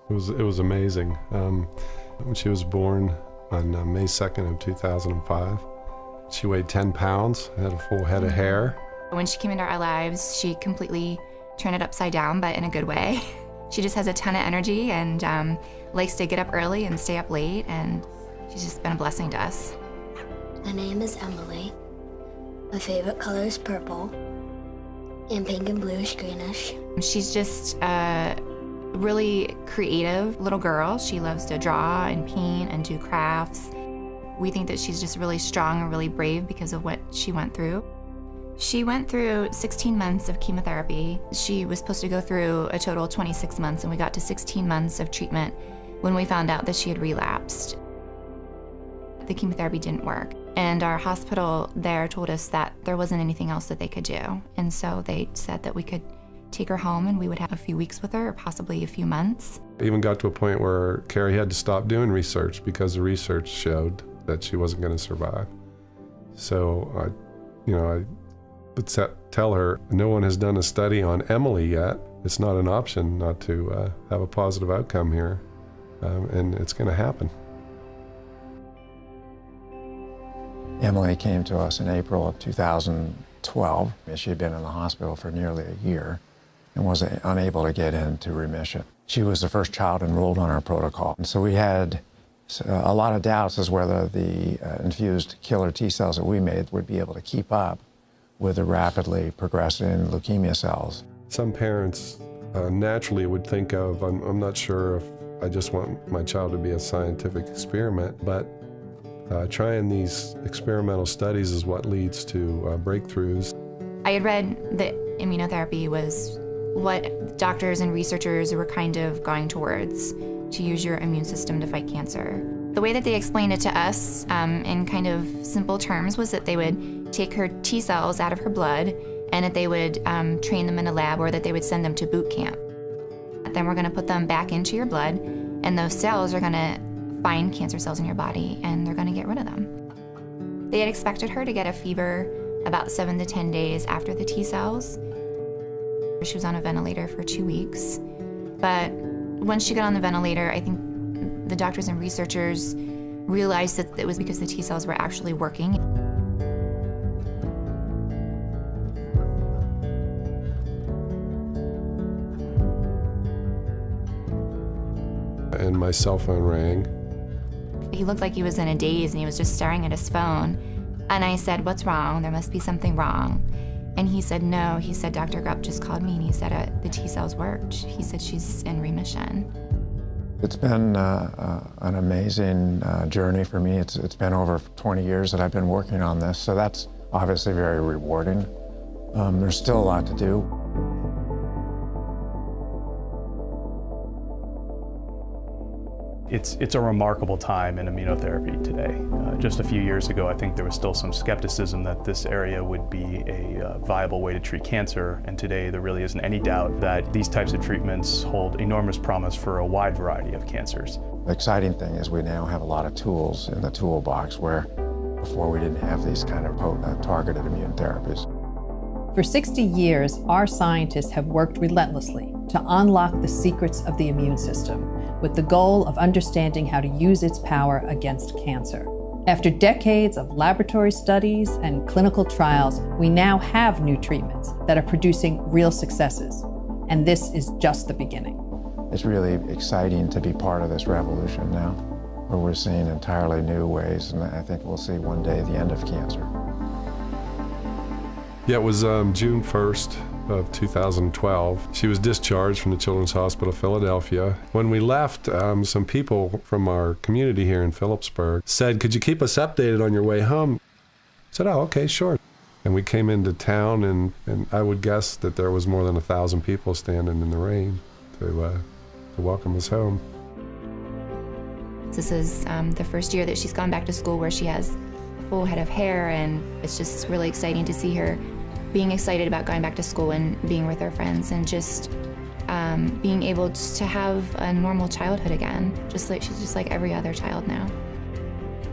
It was amazing. When she was born on May 2nd of 2005, she weighed 10 pounds, had a full head of hair. When she came into our lives, she completely turned it upside down, but in a good way. She just has a ton of energy and likes to get up early and stay up late, and she's just been a blessing to us. My name is Emily. My favorite color is purple, and pink and bluish greenish. She's just a really creative little girl. She loves to draw and paint and do crafts. We think that she's just really strong and really brave because of what she went through. She went through 16 months of chemotherapy. She was supposed to go through a total of 26 months, and we got to 16 months of treatment when we found out that she had relapsed. The chemotherapy didn't work, and our hospital there told us that there wasn't anything else that they could do. And so they said that we could take her home and we would have a few weeks with her, or possibly a few months. It even got to a point where Carrie had to stop doing research because the research showed that she wasn't going to survive. So I would tell her, no one has done a study on Emily yet. It's not an option not to have a positive outcome here, and it's going to happen. Emily came to us in April of 2012. She had been in the hospital for nearly a year and was unable to get into remission. She was the first child enrolled on our protocol, and so we had a lot of doubts as whether the infused killer T cells that we made would be able to keep up with the rapidly progressing leukemia cells. Some parents naturally would think of, I'm not sure if I just want my child to be a scientific experiment, but trying these experimental studies is what leads to breakthroughs. I had read that immunotherapy was what doctors and researchers were kind of going towards, to use your immune system to fight cancer. The way that they explained it to us in kind of simple terms was that they would take her T cells out of her blood and that they would train them in a lab, or that they would send them to boot camp. Then we're going to put them back into your blood, and those cells are going to find cancer cells in your body, and they're going to get rid of them. They had expected her to get a fever about 7 to 10 days after the T cells. She was on a ventilator for 2 weeks. But once she got on the ventilator, I think the doctors and researchers realized that it was because the T cells were actually working. And my cell phone rang. He looked like he was in a daze, and he was just staring at his phone. And I said, "What's wrong? There must be something wrong." And he said, "No." He said, "Dr. Grupp just called me, and he said the T cells worked." He said she's in remission. It's been an amazing journey for me. It's been over 20 years that I've been working on this, so that's obviously very rewarding. There's still a lot to do. It's a remarkable time in immunotherapy today. Just a few years ago, I think there was still some skepticism that this area would be a viable way to treat cancer, and today there really isn't any doubt that these types of treatments hold enormous promise for a wide variety of cancers. The exciting thing is we now have a lot of tools in the toolbox where before we didn't have these kind of potent targeted immune therapies. For 60 years, our scientists have worked relentlessly to unlock the secrets of the immune system, with the goal of understanding how to use its power against cancer. After decades of laboratory studies and clinical trials, we now have new treatments that are producing real successes. And this is just the beginning. It's really exciting to be part of this revolution now, where we're seeing entirely new ways, and I think we'll see one day the end of cancer. Yeah, it was June 1st of 2012. She was discharged from the Children's Hospital of Philadelphia. When we left, some people from our community here in Phillipsburg said, "Could you keep us updated on your way home?" I said, "Oh, okay, sure." And we came into town, and I would guess that there was more than 1,000 people standing in the rain to welcome us home. This is the first year that she's gone back to school where she has a full head of hair, and it's just really exciting to see her being excited about going back to school and being with her friends, and just being able to have a normal childhood again. She's just like every other child now.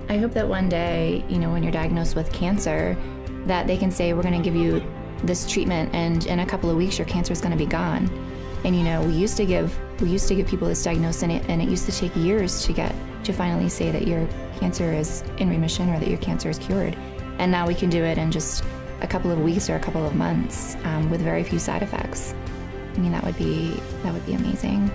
I hope that one day, when you're diagnosed with cancer, that they can say, "We're going to give you this treatment, and in a couple of weeks your cancer is going to be gone." And we used to give people this diagnosis, and it used to take years to finally say that your cancer is in remission or that your cancer is cured. And now we can do it in just a couple of weeks or a couple of months with very few side effects. I mean, that would be amazing.